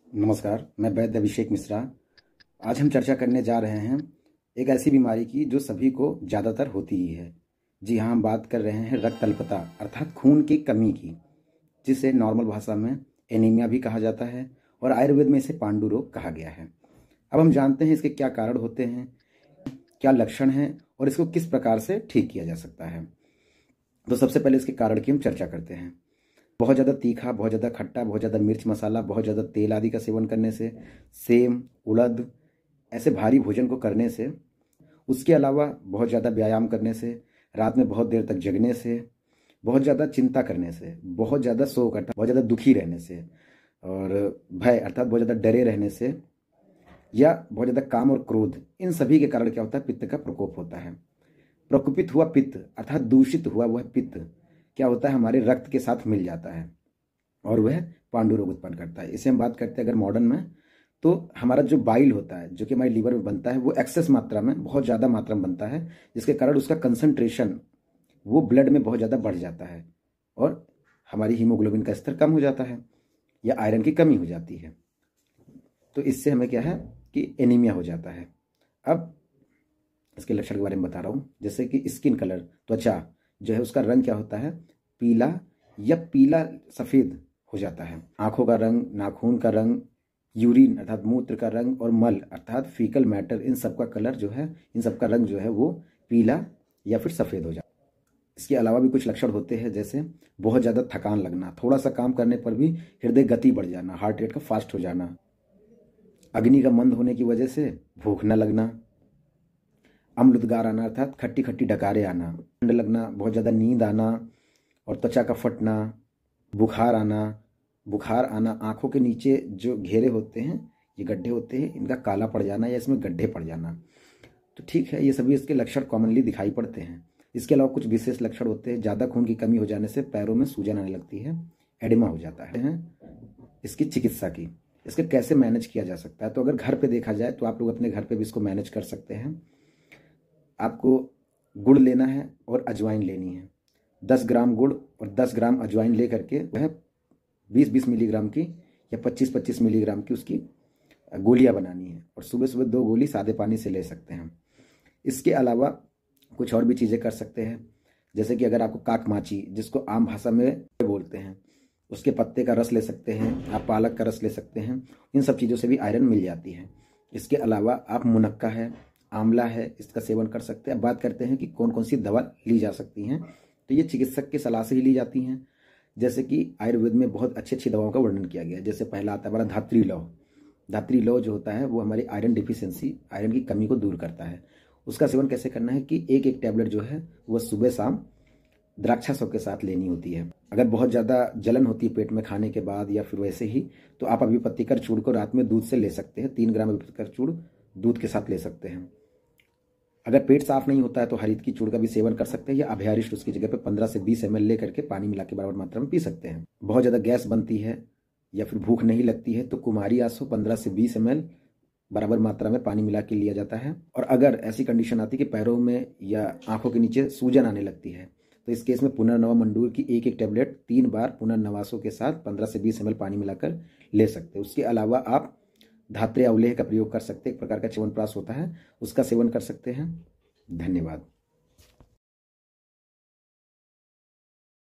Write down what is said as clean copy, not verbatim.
नमस्कार, मैं वैद्य अभिषेक मिश्रा। आज हम चर्चा करने जा रहे हैं एक ऐसी बीमारी की जो सभी को ज़्यादातर होती ही है। जी हाँ, हम बात कर रहे हैं रक्त अल्पता अर्थात खून की कमी की, जिसे नॉर्मल भाषा में एनीमिया भी कहा जाता है और आयुर्वेद में इसे पांडु रोग कहा गया है। अब हम जानते हैं इसके क्या कारण होते हैं, क्या लक्षण हैं और इसको किस प्रकार से ठीक किया जा सकता है। तो सबसे पहले इसके कारण की हम चर्चा करते हैं। बहुत ज़्यादा तीखा, बहुत ज़्यादा खट्टा, बहुत ज़्यादा मिर्च मसाला, बहुत ज़्यादा तेल आदि का सेवन करने से, सेम, उड़द ऐसे भारी भोजन को करने से, उसके अलावा बहुत ज़्यादा व्यायाम करने से, रात में बहुत देर तक जगने से, बहुत ज़्यादा चिंता करने से, बहुत ज़्यादा शोक अर्थात बहुत ज़्यादा दुखी रहने से और भय अर्थात बहुत ज़्यादा डरे रहने से या बहुत ज़्यादा काम और क्रोध, इन सभी के कारण क्या होता है, पित्त का प्रकोप होता है। प्रकोपित हुआ पित्त अर्थात दूषित हुआ वह पित्त क्या होता है, हमारे रक्त के साथ मिल जाता है और वह पांडु रोग उत्पन्न करता है। इसे हम बात करते हैं अगर मॉडर्न में, तो हमारा जो बाइल होता है जो कि हमारे लीवर में बनता है वो एक्सेस मात्रा में, बहुत ज़्यादा मात्रा में बनता है, जिसके कारण उसका कंसंट्रेशन वो ब्लड में बहुत ज़्यादा बढ़ जाता है और हमारी हीमोग्लोबिन का स्तर कम हो जाता है या आयरन की कमी हो जाती है। तो इससे हमें क्या है कि एनीमिया हो जाता है। अब इसके लक्षण के बारे में बता रहा हूँ, जैसे कि स्किन कलर, त्वचा जो है उसका रंग क्या होता है, पीला या पीला सफ़ेद हो जाता है। आंखों का रंग, नाखून का रंग, यूरिन अर्थात मूत्र का रंग और मल अर्थात फीकल मैटर, इन सब का कलर जो है, इन सब का रंग जो है वो पीला या फिर सफ़ेद हो जाता है। इसके अलावा भी कुछ लक्षण होते हैं, जैसे बहुत ज़्यादा थकान लगना, थोड़ा सा काम करने पर भी हृदय गति बढ़ जाना, हार्ट रेट का फास्ट हो जाना, अग्नि का मंद होने की वजह से भूख न लगना, अम्ल उद्गार आना अर्थात खट्टी खट्टी डकारे आना, ठंड लगना, बहुत ज़्यादा नींद आना और त्वचा का फटना, बुखार आना, आंखों के नीचे जो घेरे होते हैं, ये गड्ढे होते हैं, इनका काला पड़ जाना या इसमें गड्ढे पड़ जाना। तो ठीक है, ये सभी इसके लक्षण कॉमनली दिखाई पड़ते हैं। इसके अलावा कुछ विशेष लक्षण होते हैं। ज़्यादा खून की कमी हो जाने से पैरों में सूजन आने लगती है, एडिमा हो जाता है। इसकी चिकित्सा की, इसके कैसे मैनेज किया जा सकता है, तो अगर घर पे देखा जाए तो आप लोग अपने घर पे भी इसको मैनेज कर सकते हैं। आपको गुड़ लेना है और अजवाइन लेनी है। 10 ग्राम गुड़ और 10 ग्राम अजवाइन ले करके वह 20-20 मिलीग्राम की या 25-25 मिलीग्राम की उसकी गोलियां बनानी है और सुबह सुबह 2 गोली सादे पानी से ले सकते हैं। इसके अलावा कुछ और भी चीज़ें कर सकते हैं, जैसे कि अगर आपको काकमाची, जिसको आम भाषा में बोलते हैं, उसके पत्ते का रस ले सकते हैं, आप पालक का रस ले सकते हैं। इन सब चीज़ों से भी आयरन मिल जाती है। इसके अलावा आप मुनक्का है, आंवला है, इसका सेवन कर सकते हैं। अब बात करते हैं कि कौन कौन सी दवा ली जा सकती हैं, तो ये चिकित्सक की सलाह से ही ली जाती हैं। जैसे कि आयुर्वेद में बहुत अच्छी अच्छी दवाओं का वर्णन किया गया है। जैसे पहला आता है हमारा धात्री लौह। धात्री लौह जो होता है वो हमारी आयरन डिफिशियंसी, आयरन की कमी को दूर करता है। उसका सेवन कैसे करना है कि एक एक टैबलेट जो है वह सुबह शाम द्राक्षासव के साथ लेनी होती है। अगर बहुत ज़्यादा जलन होती है पेट में खाने के बाद या फिर वैसे ही, तो आप अभिपत्तिकर चूर्ण को रात में दूध से ले सकते हैं। 3 ग्राम अभिपत्तिकर चूर्ण दूध के साथ ले सकते हैं। अगर पेट साफ नहीं होता है तो हरित की चूर्ण का भी सेवन कर सकते हैं या अभ्यारिष्ट उसकी जगह पे 15 से 20 ml ले करके पानी मिला के बराबर मात्रा में पी सकते हैं। बहुत ज़्यादा गैस बनती है या फिर भूख नहीं लगती है तो कुमारी आसो 15 से 20 ml बराबर मात्रा में पानी मिला के लिया जाता है। और अगर ऐसी कंडीशन आती है कि पैरों में या आंखों के नीचे सूजन आने लगती है, तो इस केस में पुनर्नवा मंडूर की एक एक टैबलेट 3 बार पुनर्नवासों के साथ 15 से 20 ml पानी मिलाकर ले सकते हैं। उसके अलावा आप धात्रे अवलेह का प्रयोग कर सकते हैं, एक प्रकार का च्यवनप्राश होता है, उसका सेवन कर सकते हैं। धन्यवाद।